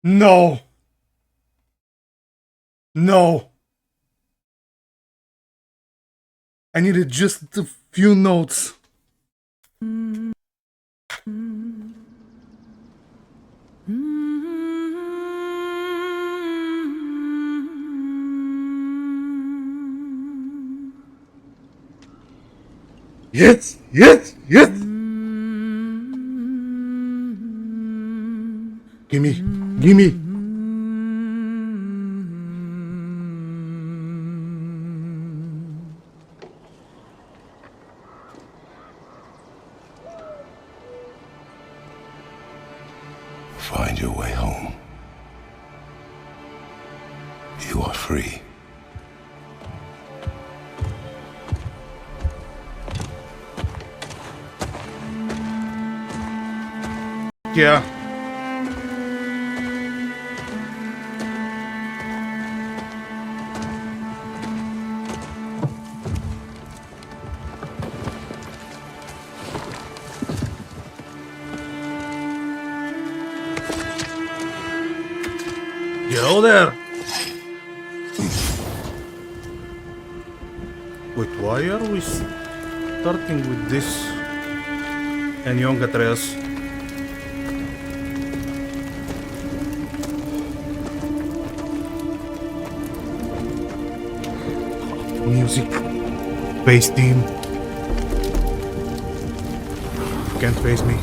No. No. I needed just a few notes. Yes, yes, yes. Gimme, gimme. Find your way home. You are free. Yeah. Hello there. Wait, why are we starting with this and young Atreus? Music, bass theme. Can't face me.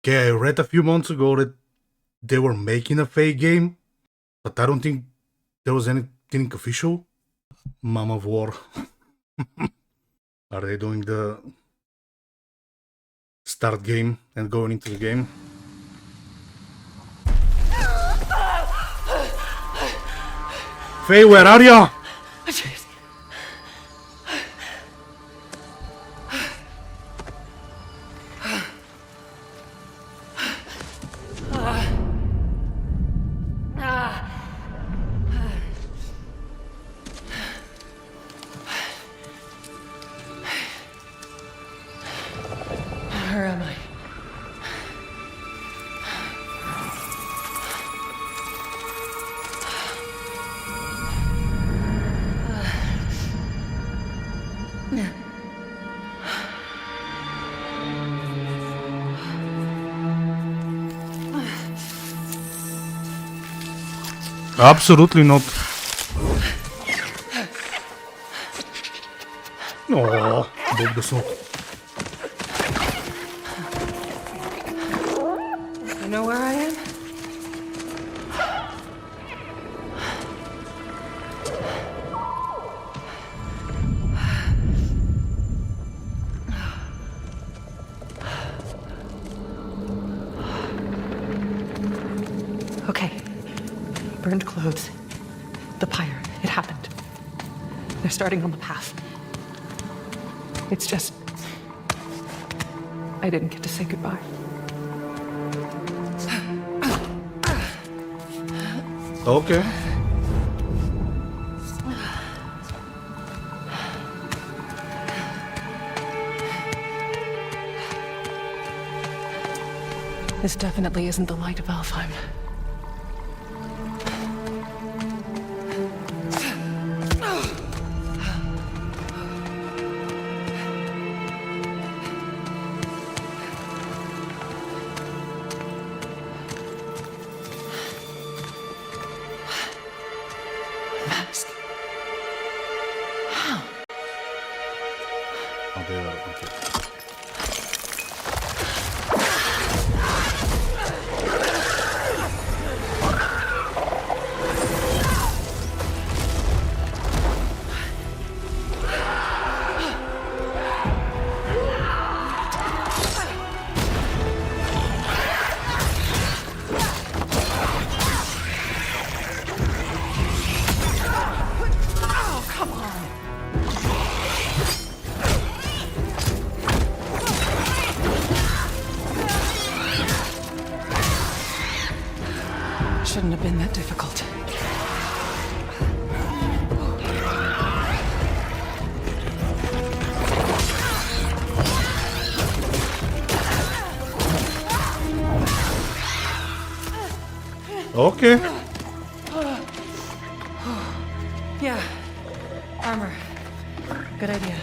Okay, I read a few months ago that they were making a faye game, but I don't think there was anything official. Mom of War. Are they doing the start game and going into the game? Faye, where are ya? Where am I? Absolutely not. Oh, Bob the Sock. You know where I am? Okay. Burned clothes. The pyre. It happened. They're starting on the path. It's just... I didn't get to say goodbye. Okay. This definitely isn't the light of Alfheim. Oh, they are, okay. Shouldn't have been that difficult. Okay. Yeah. Armor. Good idea.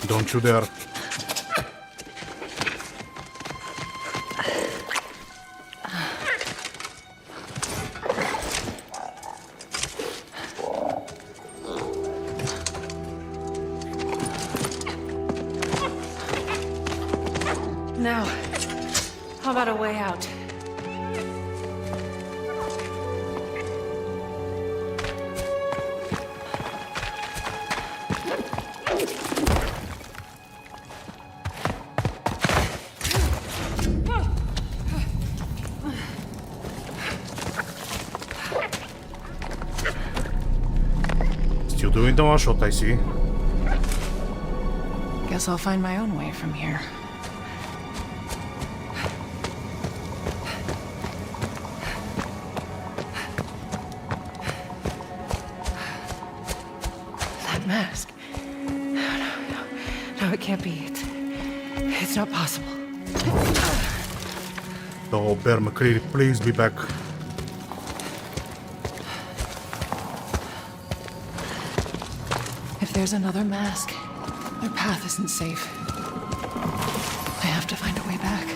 Don't you dare. Now, how about a way out? Still doing the one shot, I see. Guess I'll find my own way from here. That mask. No, it can't be. It's not possible. Oh, Bear McCreary, please be back. If there's another mask, their path isn't safe. I have to find a way back.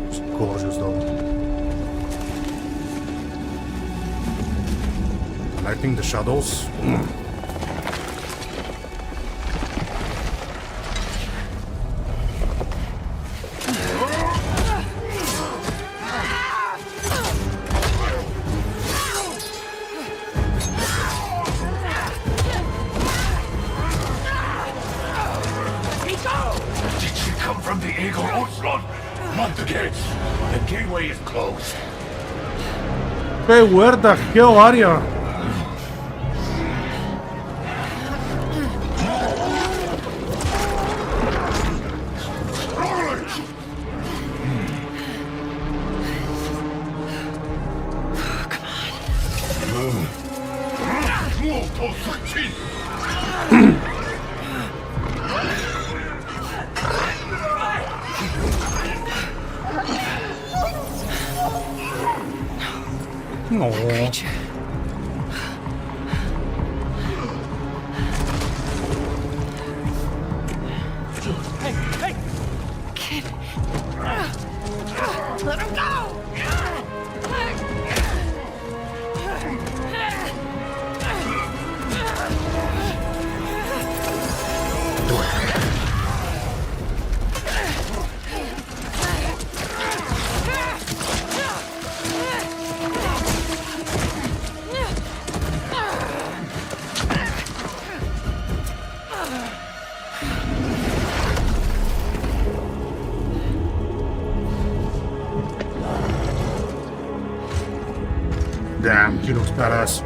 It's gorgeous though. Lighting the shadows. Did she come from the Eagle Outslot? Not the gates. The gateway is closed. Hey, where the hell are you? No. Creature. Hey! Kid! Let him go! Damn, he looks badass.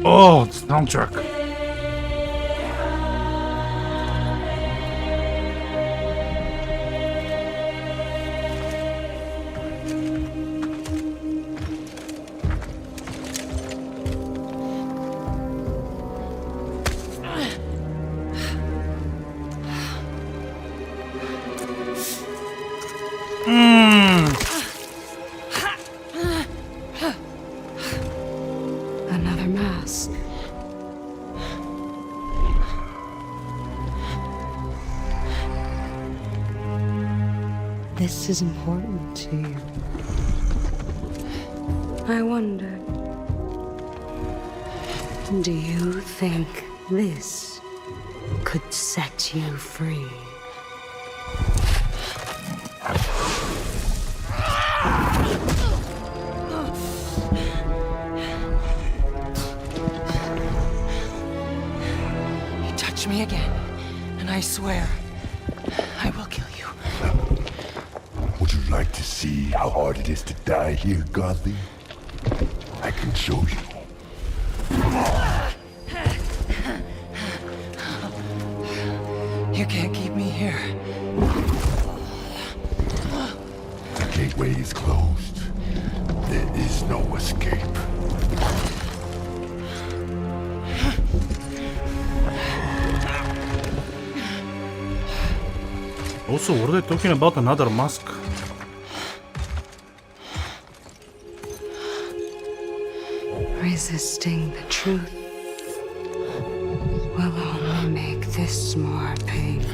Oh, the soundtrack. Another mask. This is important to you. I wonder, do you think this could set you free? Me again, and I swear, I will kill you. Would you like to see how hard it is to die here, Godly? I can show you. You can't keep me here. The gateway is closed. There is no escape. Also, what are they talking about? Another mask? Resisting the truth will only make this more painful.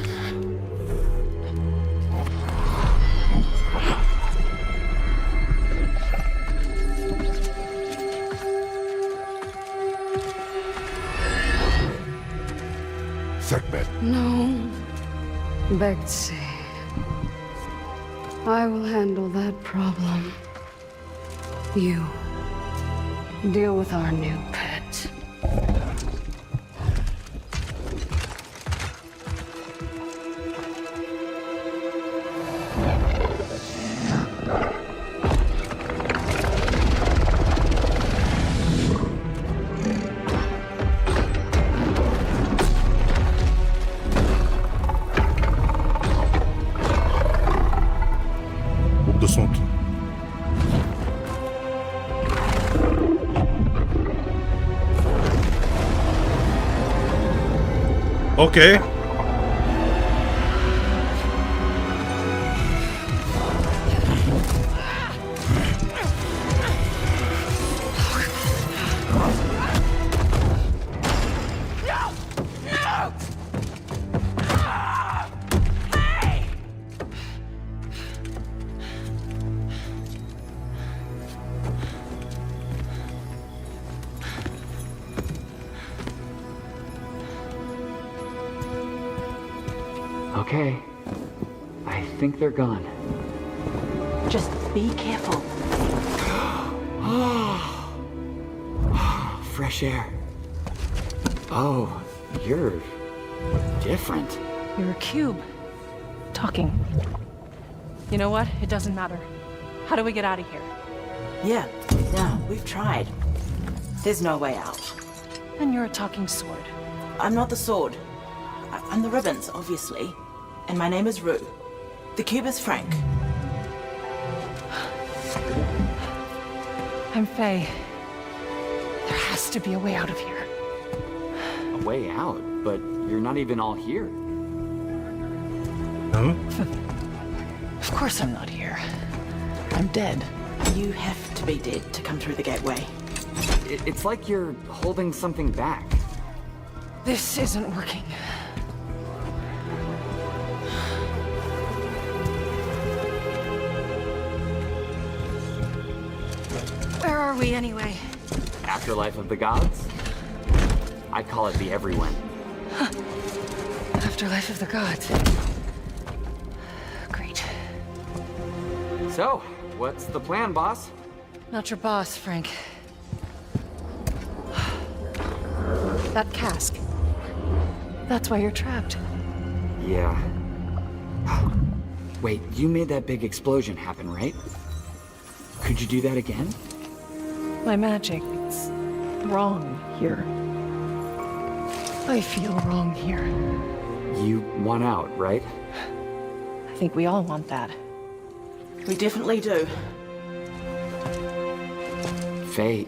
Segment. No, Betsy. I will handle that problem. You deal with our new pet. Op de stond. Oké. Okay. I think they're gone. Just be careful. Fresh air. Oh, you're different. You're a cube. Talking. You know what? It doesn't matter. How do we get out of here? Yeah, we've tried. There's no way out. And you're a talking sword. I'm not the sword. I'm the ribbons, obviously. And my name is Rue. The cube is Frank. I'm Faye. There has to be a way out of here. A way out, but you're not even all here. Huh? Of course I'm not here. I'm dead. You have to be dead to come through the gateway. It's like you're holding something back. This isn't working. Where are we anyway? Afterlife of the gods? I call it the everyone. Afterlife of the gods. Great. So, what's the plan, boss? Not your boss, Frank. That cask. That's why you're trapped. Yeah. Wait, you made that big explosion happen, right? Could you do that again? My magic, wrong here. I feel wrong here. You want out, right? I think we all want that. We definitely do. Faye,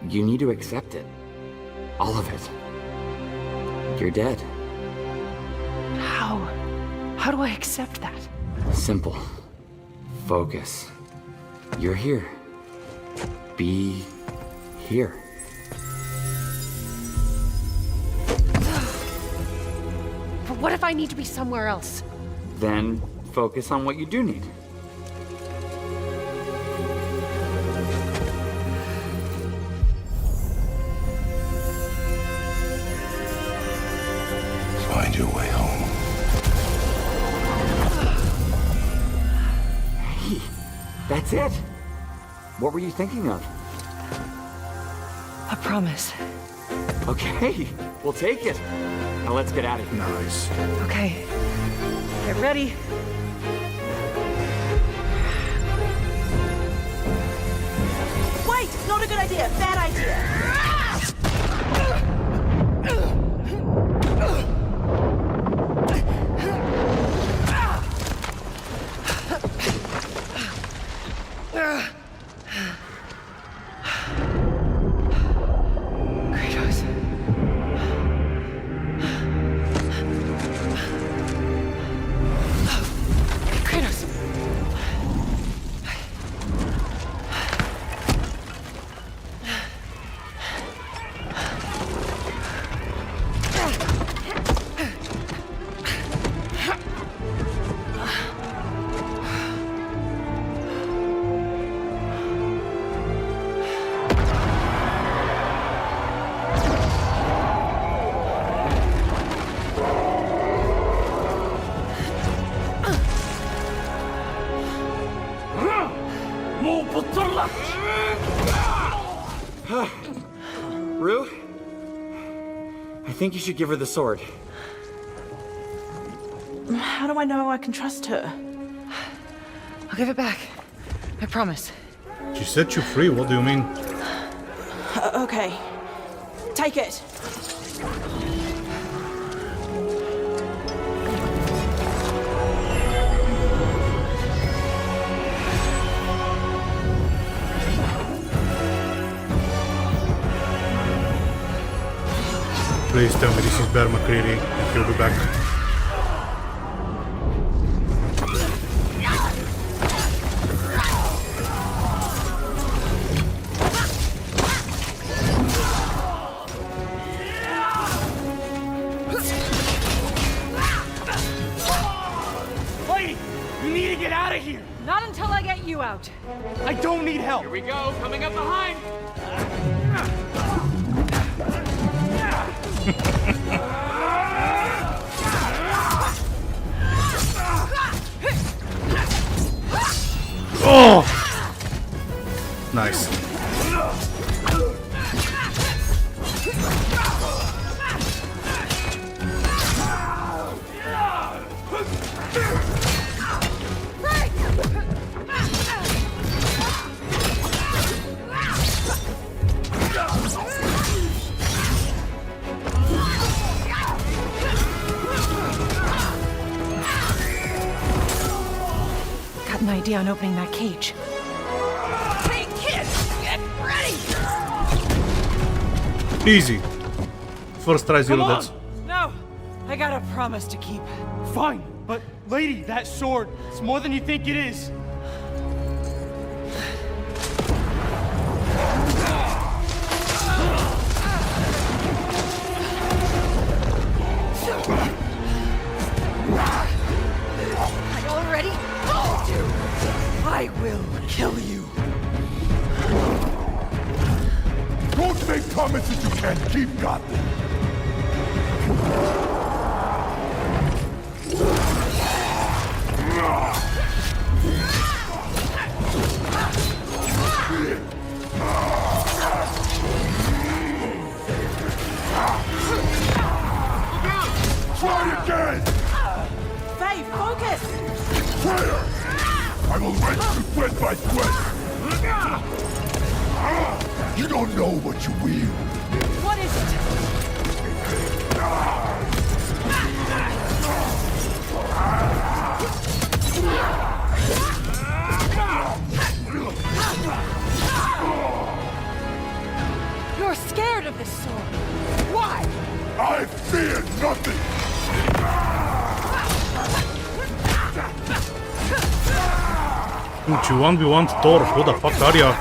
you need to accept it. All of it. You're dead. How? How do I accept that? Simple. Focus. You're here. Be here. But what if I need to be somewhere else? Then focus on what you do need. Find your way home. Hey, that's it. What were you thinking of? A promise. Okay, we'll take it. Now let's get out of here. Nice. Okay. Get ready. Wait! Not a good idea. Bad idea. Kratos. Kratos. Rue? I think you should give her the sword. How do I know I can trust her? I'll give it back. I promise. She set you free, what do you mean? Okay. Take it. Please tell me this is Bear McCready and he'll be back. Lady, you need to get out of here. Not until I get you out. I don't need help. Here we go, coming up behind. Oh! Nice. Got an idea on opening that cage. Hey, kids, get ready. Easy. First try, zero Come on. deaths. No! I got a promise to keep. Fine, but lady, that sword, it's more than you think it is. Are you all ready? I will kill you. Don't make promises you can't keep, Gotham. Try again! Faye, focus! Prayer! I will wrench you thread by thread! You don't know what you wield. What is it? You're scared of this sword. Why? I fear nothing! Dude, you 1v1 Thor, who the fuck are ya?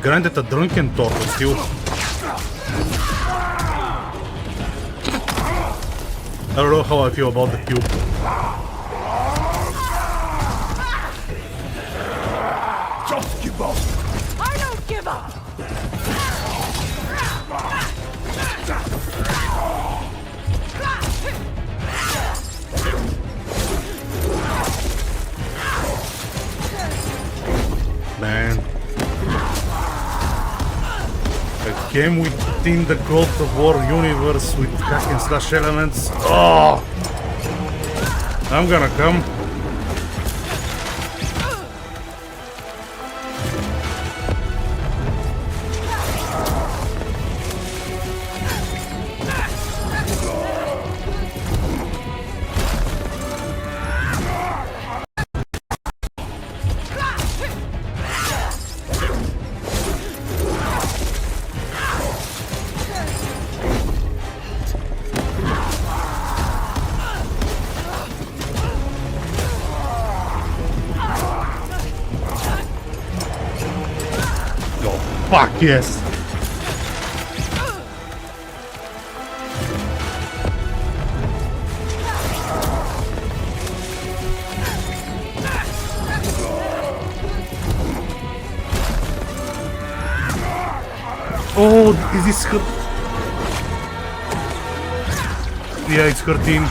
Granted, a drunken Thor, but still. I don't know how I feel about the cube. Just give up! I don't give up! Man. A game within the God of War universe with hack and slash elements. Oh! I'm gonna come. Fuck yes! Oh, is this her? Yeah, it's her team.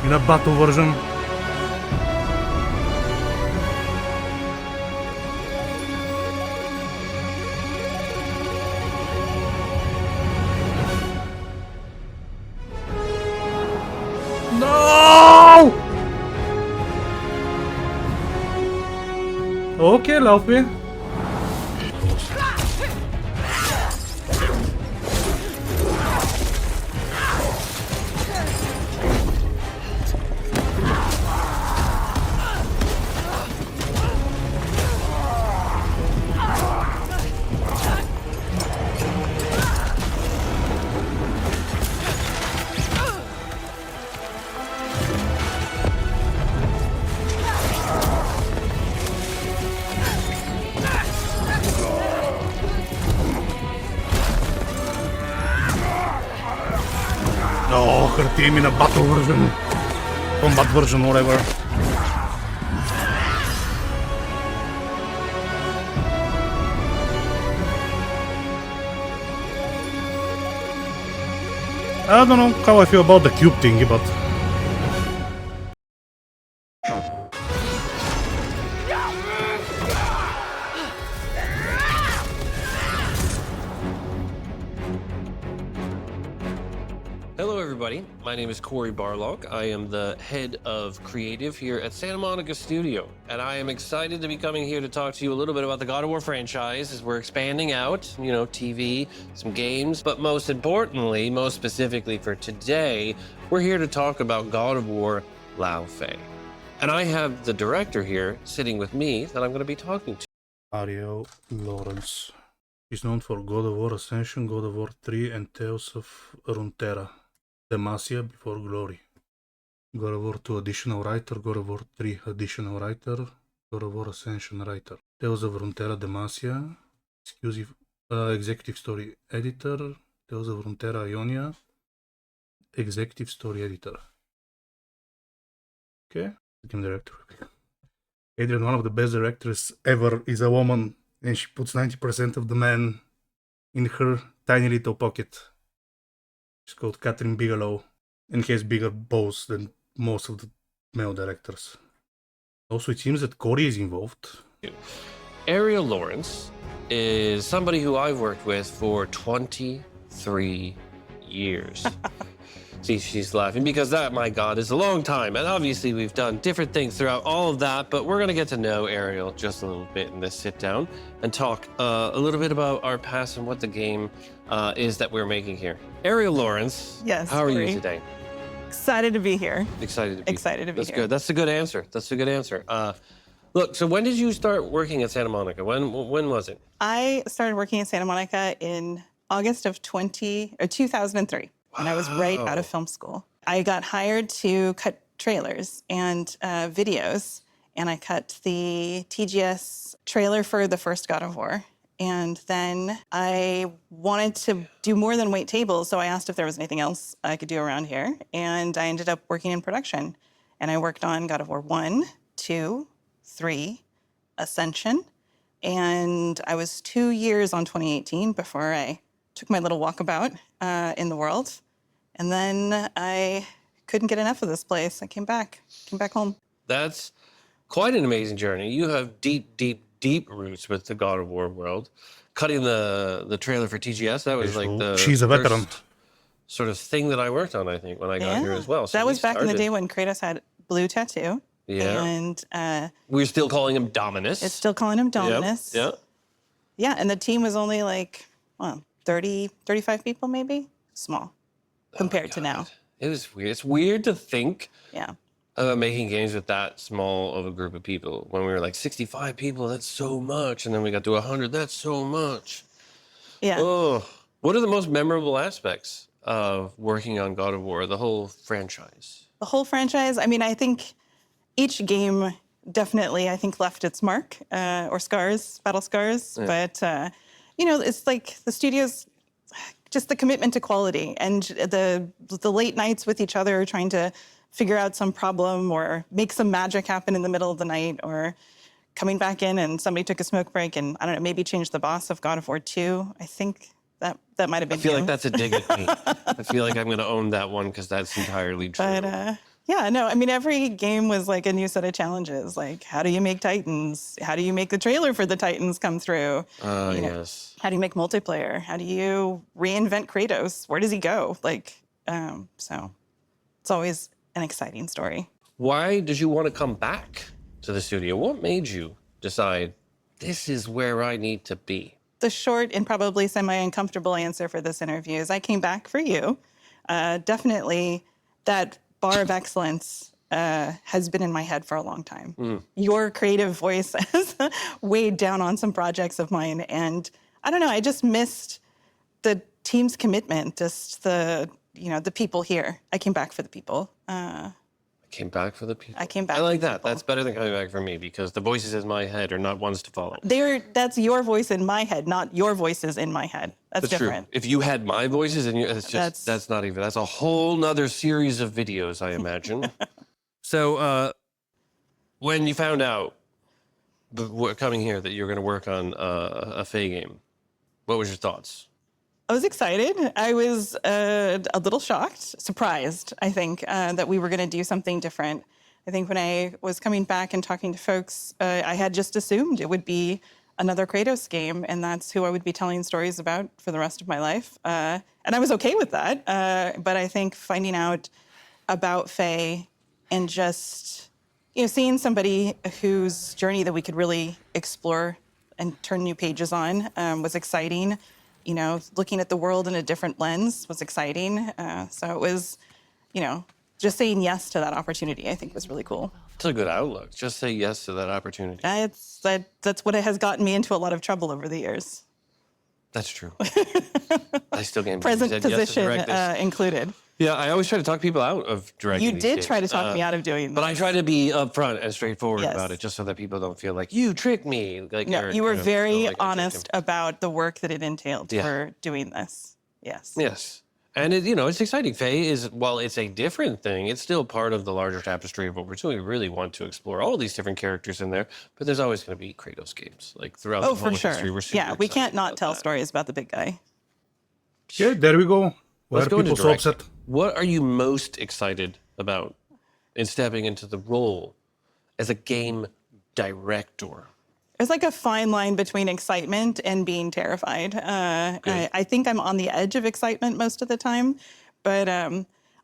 In a battle version. No! Okay, Laufey. Oh, her team in a battle version. Combat version, whatever. I don't know how I feel about the cube thingy, but... Hello everybody, my name is corybarlog. I am the head of creative here at santamonicastudio, and I am excited to be coming here to talk to you a little bit about the God of War franchise as we're expanding out, you know, TV, some games, but most importantly, most specifically for today, we're here to talk about God of War Laufey. And I have the director here sitting with me that I'm going to be talking to. Ariel Lawrence. He's known for God of War Ascension, God of War 3, and Tales of Runeterra. Demacia Before Glory. God of War 2 additional writer, God of War 3 additional writer, God of War Ascension writer. Tales of Runeterra Demacia, executive story editor, Tales of Runeterra Ionia, executive story editor. Okay, game director. Adrian, one of the best directors ever, is a woman, and she puts 90% of the man in her tiny little pocket. She's called Catherine Bigelow, and has bigger balls than most of the male directors. Also, it seems that Cory is involved. Ariel Lawrence is somebody who I've worked with for 23 years. See, she's laughing because that, my God, is a long time. And obviously we've done different things throughout all of that, but we're gonna get to know Ariel just a little bit in this sit down and talk a little bit about our past and what the game is that we're making here. Ariel Lawrence, Yes, how are you Corey. today? Excited to be here. Excited to be Excited to be That's here. good. That's a good answer. That's a good answer. Look, so when did you start working at Santa Monica? When was it? I started working in Santa Monica in August of 2003, and I was right out of film school. I got hired to cut trailers and videos, and I cut the TGS trailer for the first God of War. And then I wanted to do more than wait tables, so I asked if there was anything else I could do around here, and I ended up working in production. And I worked on God of War 1, 2, 3, Ascension, and I was 2 years on 2018 before I took my little walkabout in the world. And then I couldn't get enough of this place. I came back home. That's quite an amazing journey. You have deep roots with the God of War world. Cutting the trailer for TGS, that was like the She's a veteran. first sort of thing that I worked on, I think, when I got here as well. So that we was back in the started- day when Kratos had blue tattoo. Yeah. And We're still calling him Dominus. it's still calling him Dominus. Yep. Yeah, and the team was only like, 30, 35 people maybe? Small compared to now. It was weird. It's weird to think Yeah. about making games with that small of a group of people. When we were like 65 people, that's so much. And then we got to 100, that's so much. Yeah. Oh, what are the most memorable aspects of working on God of War, the whole franchise? The whole franchise, I mean, I think each game definitely, I think, left its mark or scars, battle scars. But, it's like the studio's, just the commitment to quality and the late nights with each other trying to figure out some problem or make some magic happen in the middle of the night, or coming back in and somebody took a smoke break and, I don't know, maybe changed the boss of God of War 2. I think that might have been I feel you. like that's a dig at me. I feel like I'm going to own that one because that's entirely true. But yeah, no, I mean, every game was like a new set of challenges. Like, how do you make Titans? How do you make the trailer for the Titans come through? Yes. How do you make multiplayer? How do you reinvent Kratos? Where does he go? Like, so it's always an exciting story. Why did you want to come back to the studio? What made you decide this is where I need to be? The short and probably semi-uncomfortable answer for this interview is I came back for you. Definitely that bar of excellence has been in my head for a long time. Your creative voice has weighed down on some projects of mine. And I don't know, I just missed the team's commitment, just the people here. I came back for the people. Came back for the people. I came back I like for the that. people. That's better than coming back for me because the voices in my head are not ones to follow. That's your voice in my head, not your voices in my head. That's different. True. If you had my voices and that's not even, that's a whole nother series of videos, I imagine. So when you found out coming here that you were going to work on a Faye game, what was your thoughts? I was excited. I was a little shocked, surprised, I think, that we were going to do something different. I think when I was coming back and talking to folks, I had just assumed it would be another Kratos game, and that's who I would be telling stories about for the rest of my life. And I was okay with that. But I think finding out about Faye and just seeing somebody whose journey that we could really explore and turn new pages on was exciting. Looking at the world in a different lens was exciting. So it was, just saying yes to that opportunity, I think was really cool. It's a good outlook. Just say yes to that opportunity. That's what has gotten me into a lot of trouble over the years. That's true. I still get Present position included. Yeah, I always try to talk people out of directing You these did games. try to talk me out of doing But this. I try to be upfront and straightforward Yes. about it, just so that people don't feel like you tricked me. Like, No, or, you were know, very feel like I tricked honest them. about the work that it entailed Yeah. for doing this. Yes. Yes, and it's exciting. Faye is, while it's a different thing, it's still part of the larger tapestry of what we're doing. We really want to explore all these different characters in there, but there's always going to be Kratos games, like throughout Oh, the whole for sure. history. We're super Yeah, we excited can't not about tell that. stories about the big guy. Yeah, there we go. Why Let's are go into people so directing. upset? What are you most excited about in stepping into the role as a game director? There's like a fine line between excitement and being terrified. I think I'm on the edge of excitement most of the time, but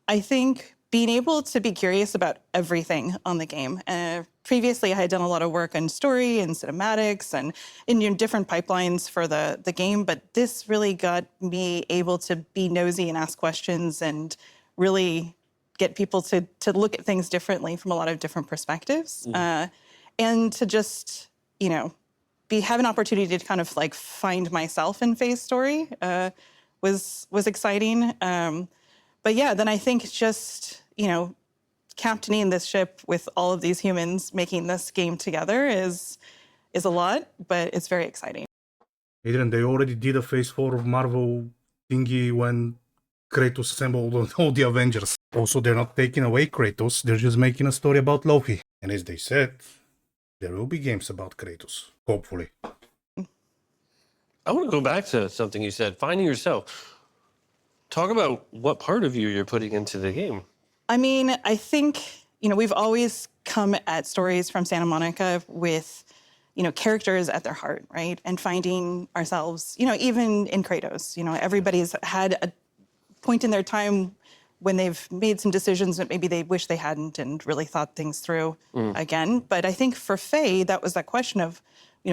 I think being able to be curious about everything on the game. Previously, I had done a lot of work on story and cinematics and in different pipelines for the game, but this really got me able to be nosy and ask questions and really get people to look at things differently from a lot of different perspectives. And to just, have an opportunity to kind of like find myself in Faye's story was exciting. But yeah, then I think just, captaining this ship with all of these humans making this game together is a lot, but it's very exciting. Adrian, they already did a Phase 4 of Marvel thingy when Kratos assembled all the Avengers. Also, they're not taking away Kratos, they're just making a story about Laufey. And as they said, there will be games about Kratos, hopefully. I want to go back to something you said, finding yourself. Talk about what part of you you're putting into the game. I mean, I think, we've always come at stories from Santa Monica with, characters at their heart, right? And finding ourselves, even in Kratos, everybody's had a point in their time when they've made some decisions that maybe they wish they hadn't and really thought things through again. But I think for Faye, that was that question of,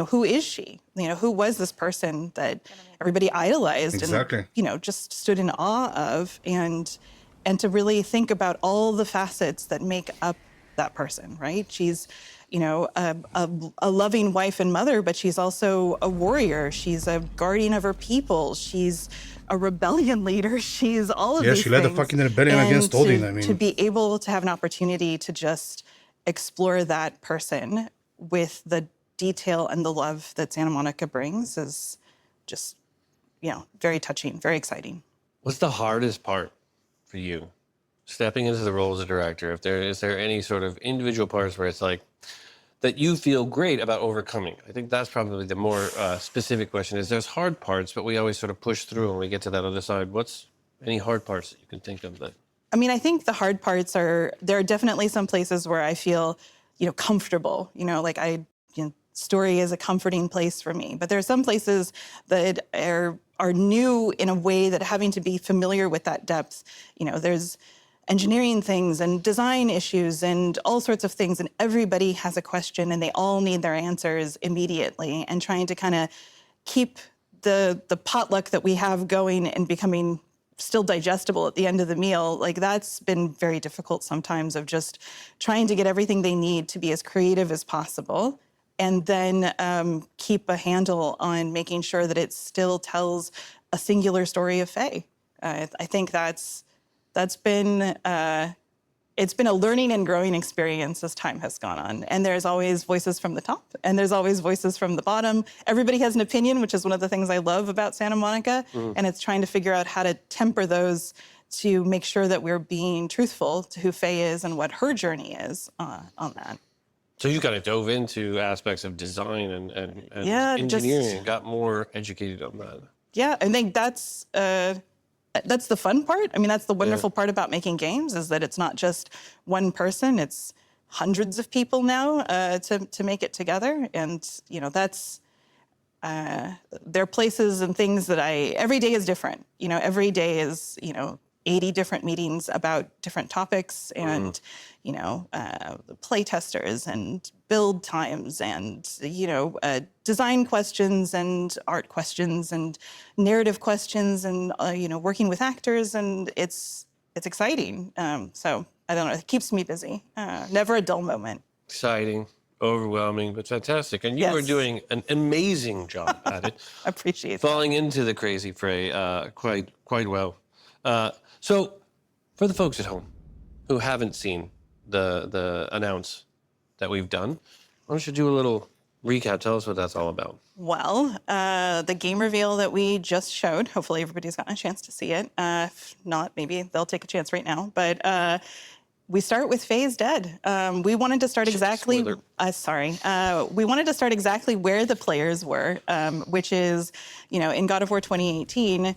who is she? Who was this person that everybody idolized Exactly. and, just stood in awe of, and to really think about all the facets that make up that person, right? She's, a loving wife and mother, but she's also a warrior. She's a guardian of her people. She's a rebellion leader. She's all of these things. Yeah, she led a fucking rebellion against Odin, I mean. To be able to have an opportunity to just explore that person with the detail and the love that Santa Monica brings is just, very touching, very exciting. What's the hardest part for you, stepping into the role as a director? Is there any sort of individual parts where it's like, that you feel great about overcoming? I think that's probably the more specific question. Is there's hard parts, but we always sort of push through and we get to that other side. What's any hard parts that you can think of that? I mean, I think the hard parts there are definitely some places where I feel, comfortable, story is a comforting place for me. But there are some places that are new in a way that having to be familiar with that depth, there's engineering things and design issues and all sorts of things, and everybody has a question and they all need their answers immediately, and trying to kind of keep the potluck that we have going and becoming still digestible at the end of the meal, like that's been very difficult sometimes, of just trying to get everything they need to be as creative as possible, and then keep a handle on making sure that it still tells a singular story of Faye. I think that's been, it's been a learning and growing experience as time has gone on. And there's always voices from the top and there's always voices from the bottom. Everybody has an opinion, which is one of the things I love about Santa Monica. And it's trying to figure out how to temper those to make sure that we're being truthful to who Faye is and what her journey is on that. So you kind of dove into aspects of design and engineering and got more educated on that. Yeah, I think that's the fun part. I mean, that's the wonderful part about making games, is that it's not just one person, it's hundreds of people now to make it together. And, that's, there are places and things that every day is different. Every day is, 80 different meetings about different topics and, play testers and build times and, design questions and art questions and narrative questions and, working with actors, and it's exciting. So I don't know, it keeps me busy. Never a dull moment. Exciting, overwhelming, but fantastic. And you are doing an amazing job at it. Appreciate Falling into the crazy fray quite well. So for the folks at home who haven't seen the announce that we've done, why don't you do a little recap? Tell us what that's all about. Well, the game reveal that we just showed, hopefully everybody's gotten a chance to see it. If not, maybe they'll take a chance right now. But we start with Faye's dead. We wanted to start exactly. We wanted to start exactly where the players were, which is, in God of War 2018.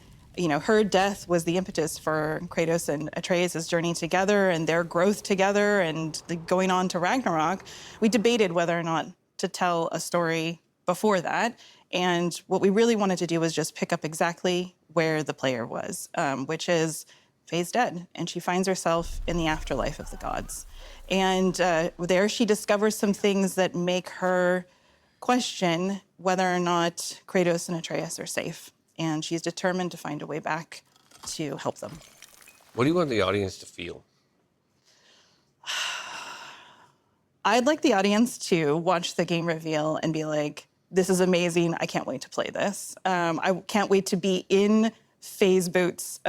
Her death was the impetus for Kratos and Atreus' journey together and their growth together and going on to Ragnarok. We debated whether or not to tell a story before that. And what we really wanted to do was just pick up exactly where the player was, which is Faye's dead, and she finds herself in the afterlife of the gods. And there she discovers some things that make her question whether or not Kratos and Atreus are safe. And she's determined to find a way back to help them. What do you want the audience to feel? I'd like the audience to watch the game reveal and be like, this is amazing. I can't wait to play this. I can't wait to be in Faye's boots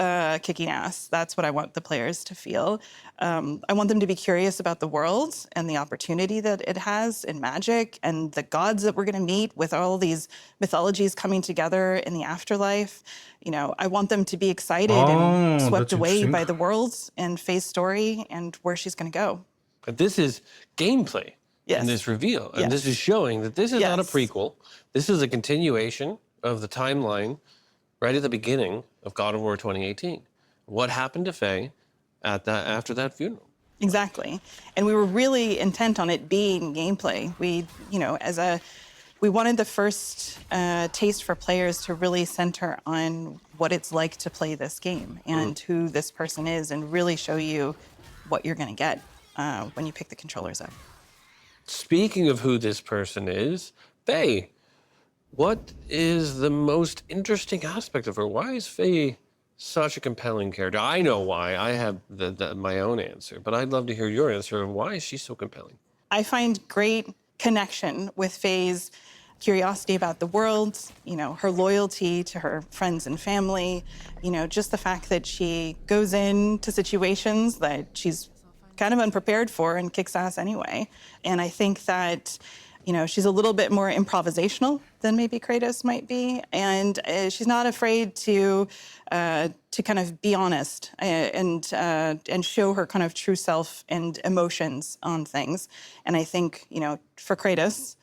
kicking ass. That's what I want the players to feel. I want them to be curious about the world and the opportunity that it has in magic and the gods that we're going to meet with all these mythologies coming together in the afterlife. You know, I want them to be excited and swept away by the world and Faye's story and where she's going to go. But this is gameplay in this reveal. And this is showing that this is not a prequel. This is a continuation of the timeline right at the beginning of God of War 2018. What happened to Faye after that funeral? Exactly. And we were really intent on it being gameplay. We, you know, we wanted the first taste for players to really center on what it's like to play this game and who this person is and really show you what you're going to get when you pick the controllers up. Speaking of who this person is, Faye, what is the most interesting aspect of her? Why is Faye such a compelling character? I know why. I have my own answer, but I'd love to hear your answer. Why is she so compelling? I find great connection with Faye's curiosity about the world, you know, her loyalty to her friends and family, you know, just the fact that she goes into situations that she's kind of unprepared for and kicks ass anyway. And I think that, you know, she's a little bit more improvisational than maybe Kratos might be, and she's not afraid to kind of be honest and show her kind of true self and emotions on things. And I think, you know, for Kratos,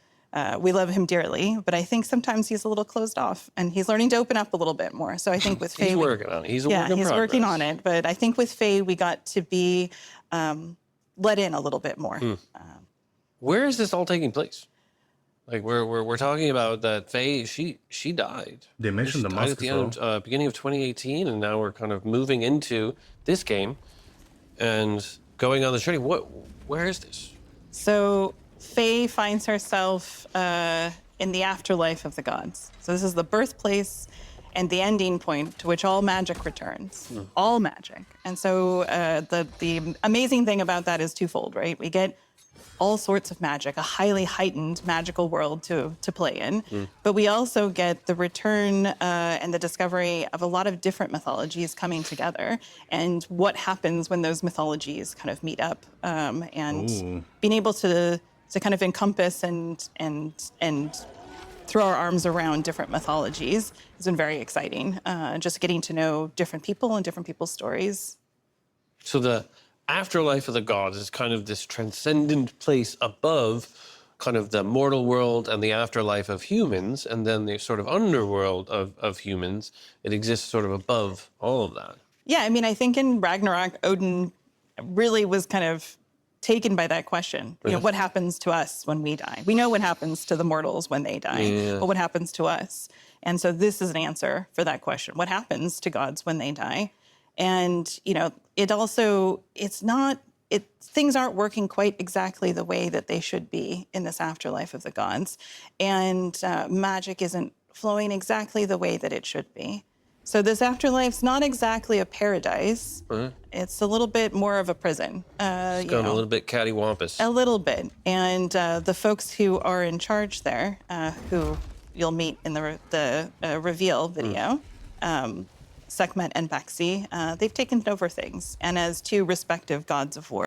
we love him dearly, but I think sometimes he's a little closed off, and he's learning to open up a little bit more. So I think with Faye, he's working on it. He's a work in he's progress. working on it. But I think with Faye, we got to be let in a little bit more. Where is this all taking place? Like we're talking about that Faye, she died. They mentioned the died at the end of, beginning of 2018, and now we're kind of moving into this game and going on the journey. Where is this? So Faye finds herself in the afterlife of the gods. So this is the birthplace and the ending point to which all magic returns, all magic. And so the amazing thing about that is twofold, right? We get all sorts of magic, a highly heightened magical world to play in. But we also get the return and the discovery of a lot of different mythologies coming together and what happens when those mythologies kind of meet up and being able to kind of encompass and throw our arms around different mythologies has been very exciting. Just getting to know different people and different people's stories. So the afterlife of the gods is kind of this transcendent place above kind of the mortal world and the afterlife of humans, and then the sort of underworld of humans. It exists sort of above all of that. Yeah, I mean, I think in Ragnarok, Odin really was kind of taken by that question. You know, what happens to us when we die? We know what happens to the mortals when they die, but what happens to us? And so this is an answer for that question. What happens to gods when they die? And, you know, things aren't working quite exactly the way that they should be in this afterlife of the gods. And magic isn't flowing exactly the way that it should be. So this afterlife's not exactly a paradise. It's a little bit more of a prison. It's gone a little bit cattywampus. A little bit. And the folks who are in charge there, who you'll meet in the reveal video, Sekhmet and Baxi, they've taken over things. And as two respective gods of war,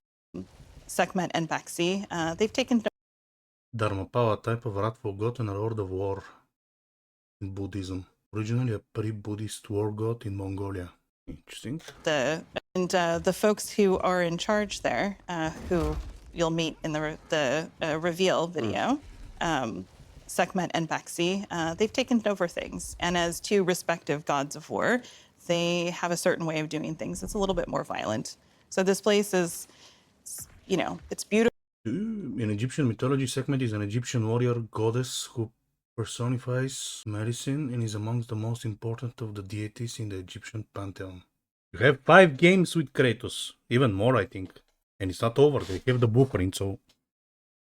Sekhmet and Baxi, they've taken Dharmapala, type of wrathful god and a lord of war in Buddhism. Originally a pre-Buddhist war god in Mongolia. Interesting. The folks who are in charge there, who you'll meet in the reveal video, Sekhmet and Baxi, they've taken over things. And as two respective gods of war, they have a certain way of doing things. It's a little bit more violent. So this place is, you know, it's beautiful. In Egyptian mythology, Sekhmet is an Egyptian warrior goddess who personifies medicine and is amongst the most important of the deities in the Egyptian pantheon. You have 5 games with Kratos. Even more, I think. And it's not over. They have the blueprint, so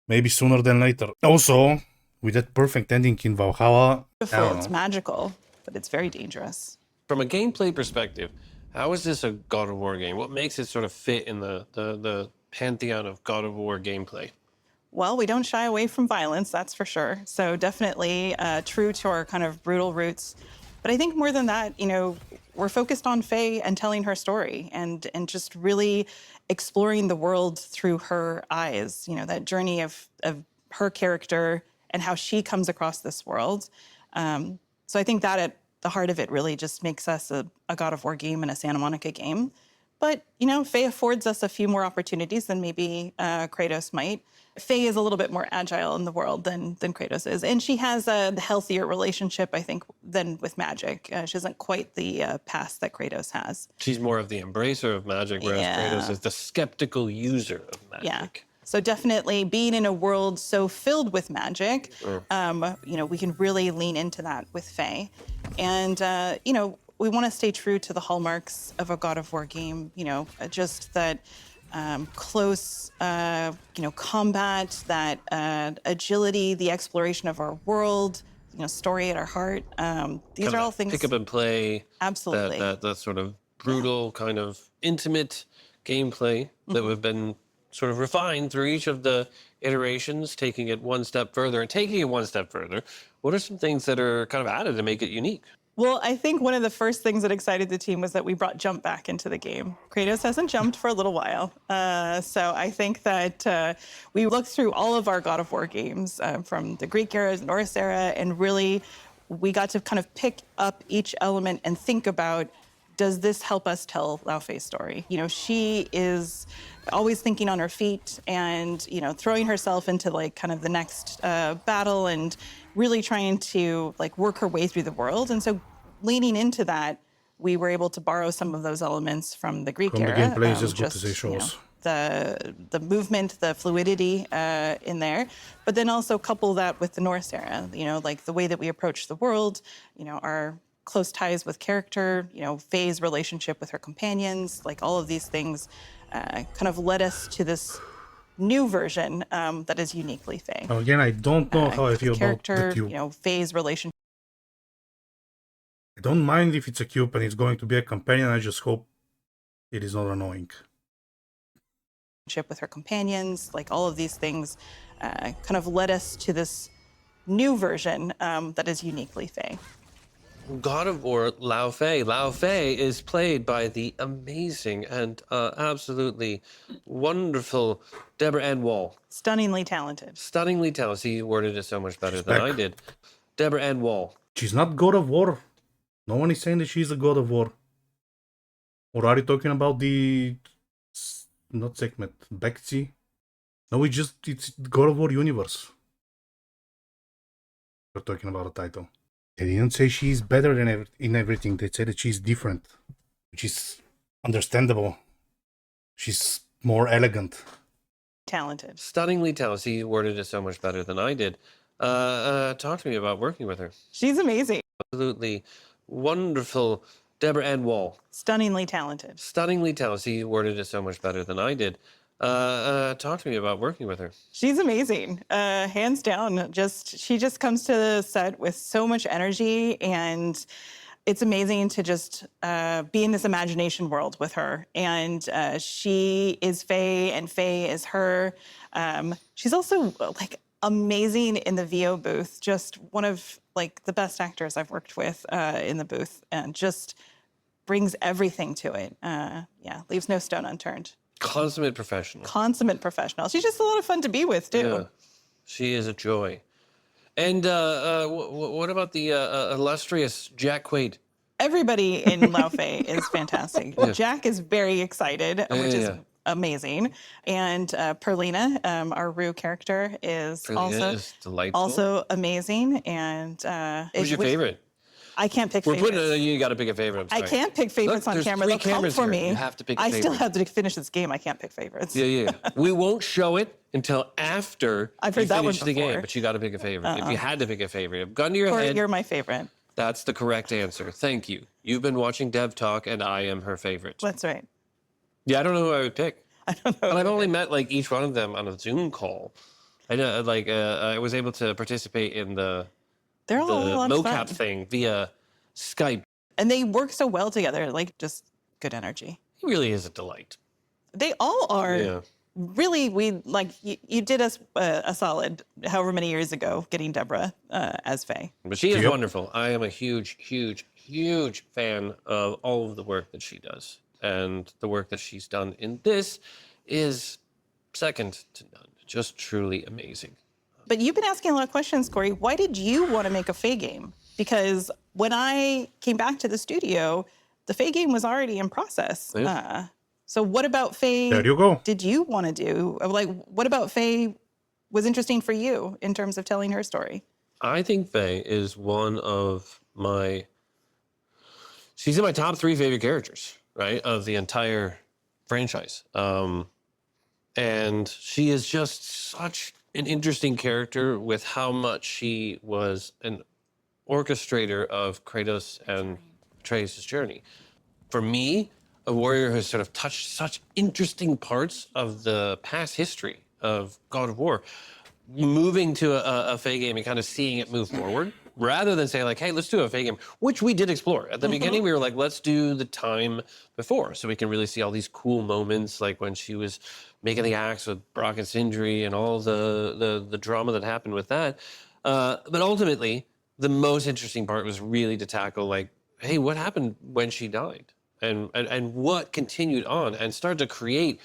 maybe sooner than later. Also, with that perfect ending in Valhalla, I don't It's know. magical, but it's very dangerous. From a gameplay perspective, how is this a God of War game? What makes it sort of fit in the pantheon of God of War gameplay? Well, we don't shy away from violence, that's for sure. So definitely true to our kind of brutal roots. But I think more than that, you know, we're focused on Faye and telling her story and just really exploring the world through her eyes. You know, that journey of her character and how she comes across this world. So I think that at the heart of it really just makes us a God of War game and a Santa Monica game. But, you know, Faye affords us a few more opportunities than maybe Kratos might. Faye is a little bit more agile in the world than Kratos is. And she has a healthier relationship, I think, than with magic. She doesn't quite the past that Kratos has. She's more of the embracer of magic, whereas Kratos is the skeptical user of magic. Yeah. So definitely being in a world so filled with magic, you know, we can really lean into that with Faye. And, you know, we want to stay true to the hallmarks of a God of War game, you know, just that close, you know, combat, that agility, the exploration of our world, you know, story at our heart. These are all things. Pick up and play. Absolutely. That sort of brutal, kind of intimate gameplay that we've been sort of refined through each of the iterations, taking it one step further and taking it one step further. What are some things that are kind of added to make it unique? Well, I think one of the first things that excited the team was that we brought jump back into the game. Kratos hasn't jumped for a little while. So I think that we looked through all of our God of War games from the Greek era, Norse era, and really we got to kind of pick up each element and think about, does this help us tell Laufey's story? You know, she is always thinking on her feet and, you know, throwing herself into like kind of the next battle and really trying to like work her way through the world. And so leaning into that, we were able to borrow some of those elements from the Greek era. The gameplay is as good as it shows. The movement, the fluidity in there, but then also couple that with the Norse era, you know, like the way that we approach the world, you know, our close ties with character, you know, Faye's relationship with her companions, like all of these things kind of led us to this new version that is uniquely Faye. Again, I don't know how I feel character, about the cube. You know, Faye's relationship. I don't mind if it's a cube and it's going to be a companion. I just hope it is not annoying. With her companions, like all of these things kind of led us to this new version that is uniquely Faye. God of War Laufey. Laufey is played by the amazing and absolutely wonderful Deborah Ann Wall. Stunningly talented. Stunningly talented. See, you worded it so much better than I did. Deborah Ann Wall. She's not God of War. No one is saying that she's a God of War. Or are you talking about the... not segment, Betsy? No, it's God of War universe. We're talking about a title. They didn't say she's better than in everything. They said that she's different, which is understandable. She's more elegant. Talented. Stunningly talented. See, you worded it so much better than I did. Talk to me about working with her. She's amazing. Absolutely wonderful Deborah Ann Wall. Stunningly talented. Stunningly talented. See, you worded it so much better than I did. Talk to me about working with her. She's amazing, hands down. She just comes to the set with so much energy, and it's amazing to just be in this imagination world with her. And she is Faye, and Faye is her. She's also like amazing in the VO booth. Just one of like the best actors I've worked with in the booth, and just brings everything to it. Yeah, leaves no stone unturned. Consummate professional. Consummate professional. She's just a lot of fun to be with, too. Yeah, she is a joy. And what about the illustrious Jack Quaid? Everybody in Laufey is fantastic. Yeah. Jack is very excited, which is amazing. And Perlina, our Rue character, is also amazing. And who's your favorite? I can't pick favorites. You got to pick a favorite. I can't pick favorites on camera. They'll come for me. You have to pick a favorite. I still have to finish this game. I can't pick favorites. Yeah. We won't show it until after I've heard that one finish the game, before. but you got to pick a favorite. If you had to pick a favorite, gun to your head. You're my favorite. That's the correct answer. Thank you. You've been watching Dev Talk, and I am her favorite. That's right. Yeah, I don't know who I would pick. I don't know. And I've only met like each one of them on a Zoom call. I know, like, I was able to participate in the They're all a lot of mocap fun. thing via Skype. And they work so well together, like just good energy. He really is a delight. They all are. Yeah. Really, you did us a solid however many years ago getting Deborah as Faye. But she is wonderful. I am a huge, huge, huge fan of all of the work that she does. And the work that she's done in this is second to none. Just truly amazing. But you've been asking a lot of questions, Corey. Why did you want to make a Faye game? Because when I came back to the studio, the Faye game was already in process. Yeah. So what about Faye There you go. did you want to do? Like, what about Faye was interesting for you in terms of telling her story? I think Faye is one of my... She's in my top 3 favorite characters, right, of the entire franchise. And she is just such an interesting character with how much she was an orchestrator of Kratos and Atreus' journey. For me, a warrior who's sort of touched such interesting parts of the past history of God of War, moving to a Faye game and kind of seeing it move forward, rather than say like, hey, let's do a Faye game, which we did explore. At the beginning, we were like, let's do the time before, so we can really see all these cool moments, like when she was making the axe with Brock and Sindri and all the drama that happened with that. But ultimately, the most interesting part was really to tackle like, hey, what happened when she died? And what continued on, and start to create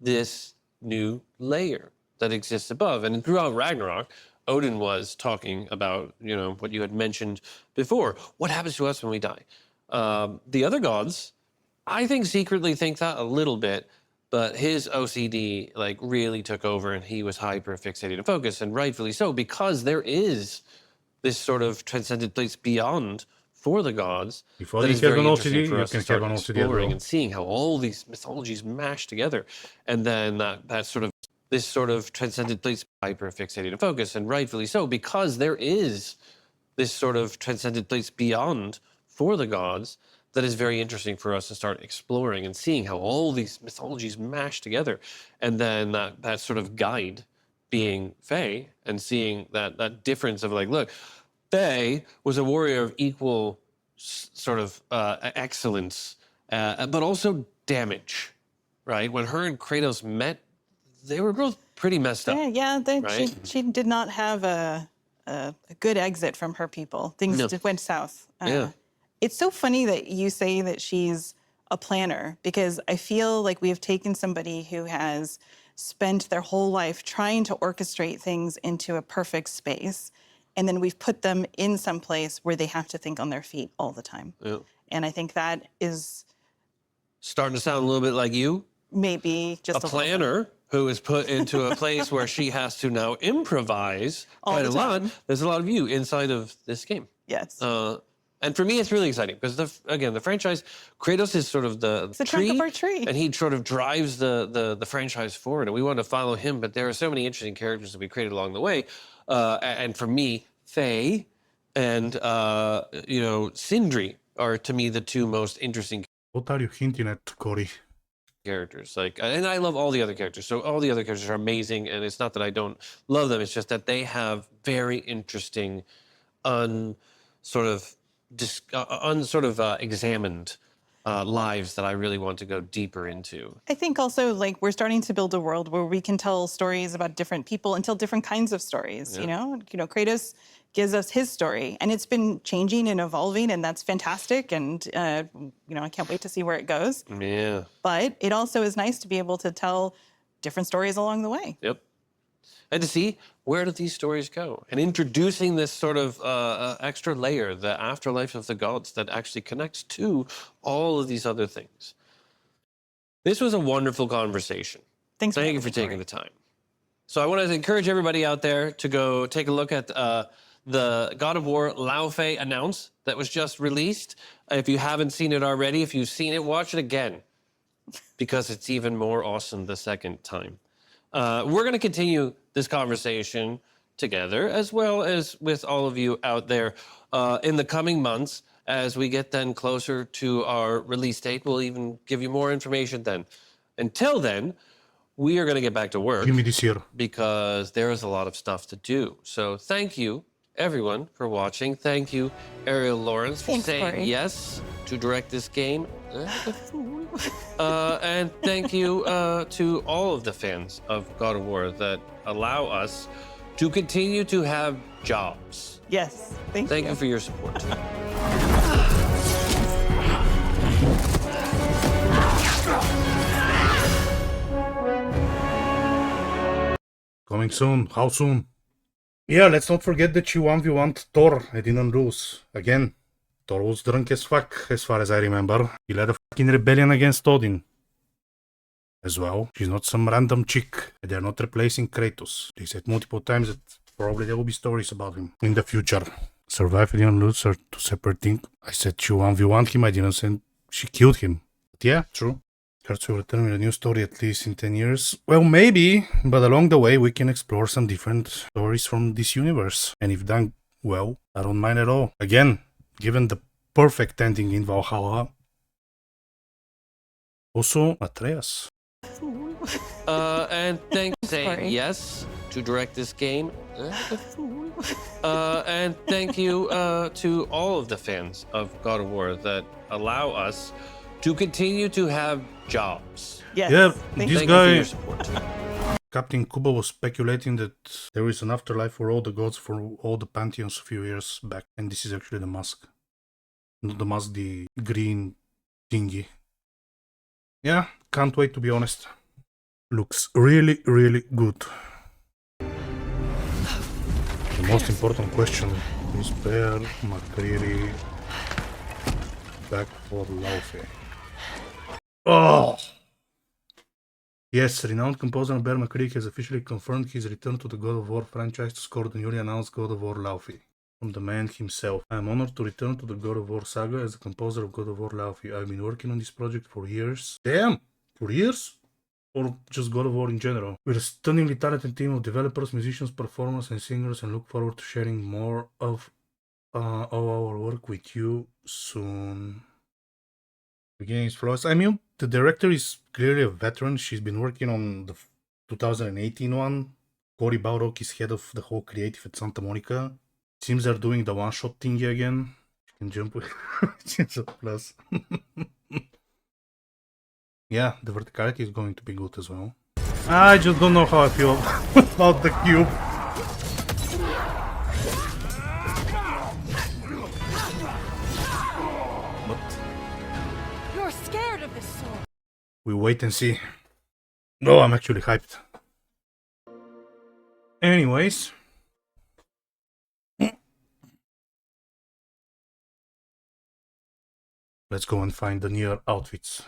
this new layer that exists above. And throughout Ragnarok, Odin was talking about, you know, what you had mentioned before. What happens to us when we die? The other gods, I think, secretly think that a little bit, but his OCD like really took over, and he was hyper fixated and focused, and rightfully so, because there is this sort of transcendent place beyond for the gods. Before that you is have very an interesting OCD, for you us can to start have an OCD as exploring well. and seeing how all these mythologies mash together, and then that sort of this sort of transcendent place, hyper fixated and focused, and rightfully so, because there is this sort of transcendent place beyond for the gods that is very interesting for us to start exploring and seeing how all these mythologies mash together, and then that sort of guide being Faye, and seeing that difference of like, look, Faye was a warrior of equal sort of excellence, but also damage, right? When her and Kratos met, they were both pretty messed up. Yeah, right? she did not have a good exit from her people. Things just went south. Yeah. It's so funny that you say that she's a planner, because I feel like we have taken somebody who has spent their whole life trying to orchestrate things into a perfect space, and then we've put them in some place where they have to think on their feet all the time. Yeah. And I think that is Starting to sound a little bit like you. maybe just A planner who is put into a place where she has to now improvise All quite the a lot. time. There's a lot of you inside of this game. Yes. And for me, it's really exciting because, the franchise, Kratos is sort of the the trunk of our tree. and he sort of drives the franchise forward, and we want to follow him. But there are so many interesting characters that we created along the way. And for me, Faye and Sindri are, to me, the 2 most interesting What are you hinting at, Corey? characters. Like, and I love all the other characters. So all the other characters are amazing, and it's not that I don't love them. It's just that they have very interesting, examined lives that I really want to go deeper into. I think also, like, we're starting to build a world where we can tell stories about different people and tell different kinds of stories. Yeah. You know, Kratos gives us his story, and it's been changing and evolving, and that's fantastic. And I can't wait to see where it goes. Yeah. But it also is nice to be able to tell different stories along the way. Yep. And to see where do these stories go, and introducing this sort of extra layer, the afterlife of the gods, that actually connects to all of these other things. This was a wonderful conversation. Thank you for taking the time. So I want to encourage everybody out there to go take a look at the God of War Laufey announce that was just released. If you haven't seen it already, if you've seen it, watch it again, because it's even more awesome the second time. We're going to continue this conversation together, as well as with all of you out there in the coming months. As we get then closer to our release date, we'll even give you more information then. Until then, we are going to get back to work. Give me this year. Because there is a lot of stuff to do. So thank you, everyone, for watching. Thank you, Ariel Lawrence, for Thanks, saying Corey. yes to direct this game. And thank you to all of the fans of God of War that allow us to continue to have jobs. Yes, thank Thank you. you for your support. Coming soon. How soon? Yeah, let's not forget that you 1v1'd Thor. I didn't lose. Again, Thor was drunk as fuck, as far as I remember. He led a fucking rebellion against Odin. As well, she's not some random chick. They're not replacing Kratos. They said multiple times that probably there will be stories about him in the future. Survive, I didn't lose, are two separate things. I said she 1v1'd him, I didn't say she killed him. But yeah, true. Cards will return with a new story at least in 10 years. Well, maybe, but along the way we can explore some different stories from this universe. And if done well, I don't mind at all. Again, given the perfect ending in Valhalla. Also, Atreus. And thank you for saying Sorry. yes to direct this game. And thank you to all of the fans of God of War that allow us to continue to have jobs. Yes, Yeah, thank this Thank you. you for guy, your support. Captain Kuba, was speculating that there is an afterlife for all the gods for all the pantheons a few years back. And this is actually the mask. Not the mask, the green thingy. Yeah, can't wait to be honest. Looks really, really good. The most important question is Bear McCreary back for Laufey. Oh! Yes, renowned composer Bear McCreary has officially confirmed his return to the God of War franchise to score the newly announced God of War Laufey. From the man himself. I am honored to return to the God of War saga as the composer of God of War Laufey. I've been working on this project for years. Damn! For years? Or just God of War in general. We're a stunningly talented team of developers, musicians, performers, and singers, and look forward to sharing more of all our work with you soon. The game is flawless. I mean, the director is clearly a veteran. She's been working on the 2018 one. Corybarlog is head of the whole creative at Santa Monica. Seems they're doing the one-shot thingy again. You can jump with plus. Yeah, the verticality is going to be good as well. I just don't know how I feel about the cube. But You're scared of this sword. we wait and see. No, I'm actually hyped. Anyways. Let's go and find the near outfits.